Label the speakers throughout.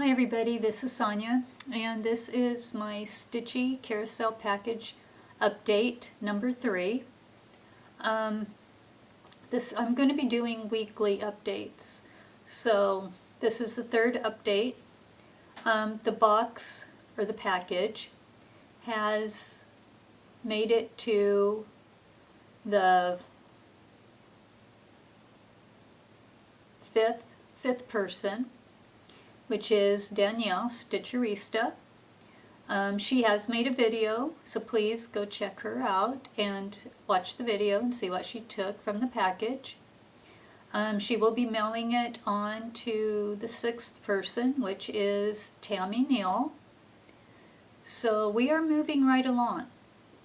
Speaker 1: Hi everybody, this is Sonya, and this is my Stitchy Carousel package update number 3. I'm going to be doing weekly updates, so this is the third update. The box, or the package, has made it to the fifth person, which is Danielle, Stitcherista. She has made a video, so please go check her out and watch the video and see what she took from the package. She will be mailing it on to the 6th person, which is Tamie Neal. So we are moving right along.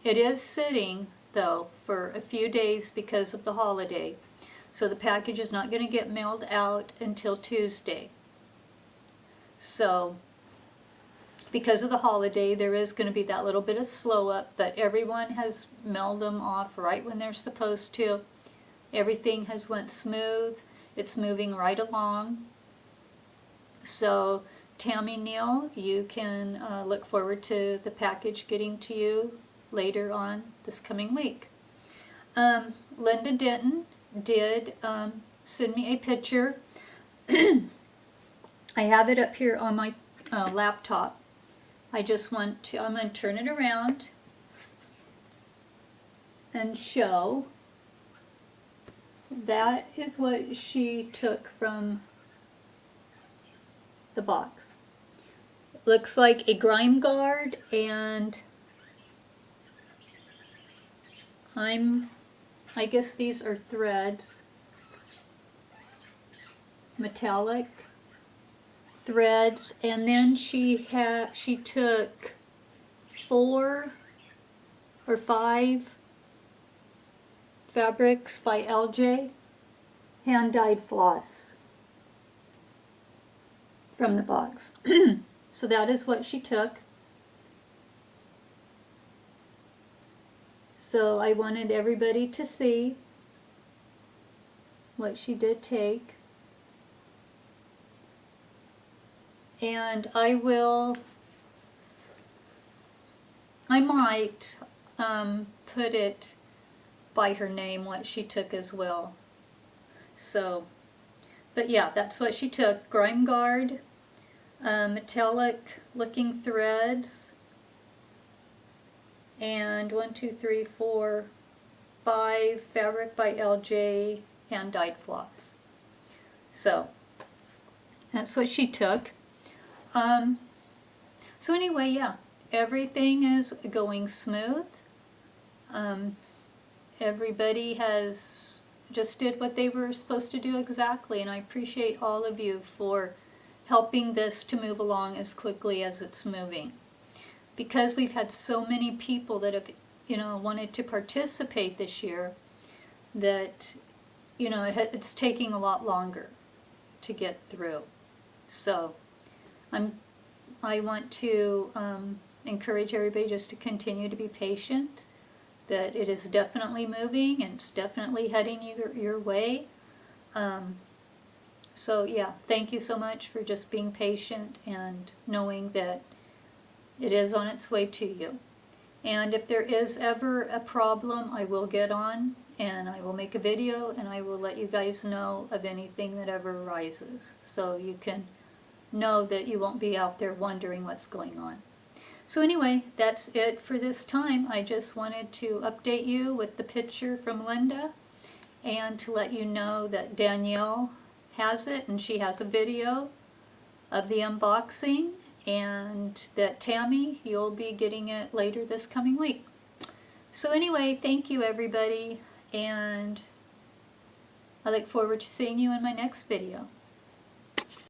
Speaker 1: It is sitting, though, for a few days because of the holiday. So the package is not going to get mailed out until Tuesday. So, because of the holiday, there is going to be that little bit of slow up, but everyone has mailed them off right when they're supposed to. Everything has went smooth. It's moving right along. So, Tamie Neal, you can look forward to the package getting to you later on this coming week. Linda Denton did send me a picture. I have it up here on my laptop. I'm going to turn it around and show. That is what she took from the box. It looks like a grime guard, and I guess these are threads, metallic threads, and then she took 4 or 5 fabrics by LJ, hand-dyed floss from the box. So that is what she took. So I wanted everybody to see what she did take. And I might put it by her name, what she took as well. So, but yeah, that's what she took. Grime guard, metallic looking threads, and 1, 2, 3, 4, 5 fabric by LJ, hand-dyed floss. So, that's what she took. So anyway, yeah, everything is going smooth. Everybody has just did what they were supposed to do exactly, and I appreciate all of you for helping this to move along as quickly as it's moving. Because we've had so many people that have, wanted to participate this year, that, it's taking a lot longer to get through. So, I want to encourage everybody just to continue to be patient, that it is definitely moving and it's definitely heading your way. So yeah, thank you so much for just being patient and knowing that it is on its way to you. And if there is ever a problem, I will get on and I will make a video and I will let you guys know of anything that ever arises, so you can know that you won't be out there wondering what's going on. So anyway, that's it for this time. I just wanted to update you with the picture from Linda and to let you know that Danielle has it and she has a video of the unboxing, and that Tamie, you'll be getting it later this coming week. So anyway, thank you everybody, and I look forward to seeing you in my next video.